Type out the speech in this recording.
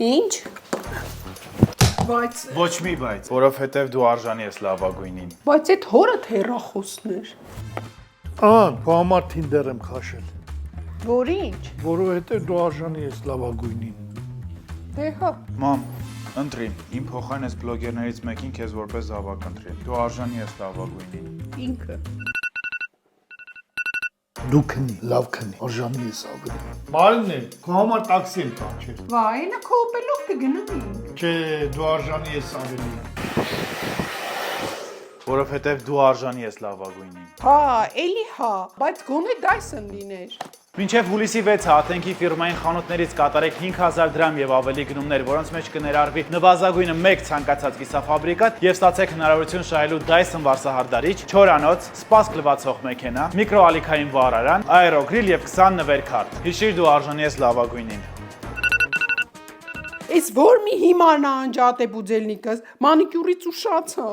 Ինչ? Բայց Ոչ մի բայց, որովհետև դու արժանի ես լավագույնին։ բայց այդ հորդ հերախոսն էր։ Քո համար Tinder եմ քաշել, Որ ինչ։ որովհետև դու արժանի ես լավագույնին։ Դե հա։ Մամ, ընտրի, իմ փոխարեն ես բլոգերներից մեկին քեզ որպես զավակ ընտրի։ Դու արժանի ես լավագույնին։ Ինքը։ Դու քնի, լավ քնի, արժանի ես ավելի։ Մարինե, քո համար տաքսի եմ կանչել։ Վայ, նա քո օպելով կգնանք։ Չէ, դու արժանի ես ավելի։ Որովհետև դու արժանի ես լավագույնին։ Հա, էլի հա, բայց գոնե Dyson լիներ։ Մինչև հուլիսի 6-ը Աթենքի ֆիրմային խանութներից կատարեք 5000 դրամ եւ ավելի գնումներ, որոնց մեջ կներառվի նվազագույնը 1 ցանկացած կիսաֆաբրիկատ եւ ստացեք հնարավորություն շահելու Dyson վարսահարդարիչ, չորանոց, սպասք լվացող մեքենա, միկրոալիքային վառարան, աերոգրիլ եւ 20 նվերքարտ։ Հիշիր դու արժանի ես լավագույնին։ Էս որ մի հիմարն անջատե բուձելնիկս, մանիկյուրից ուշացա։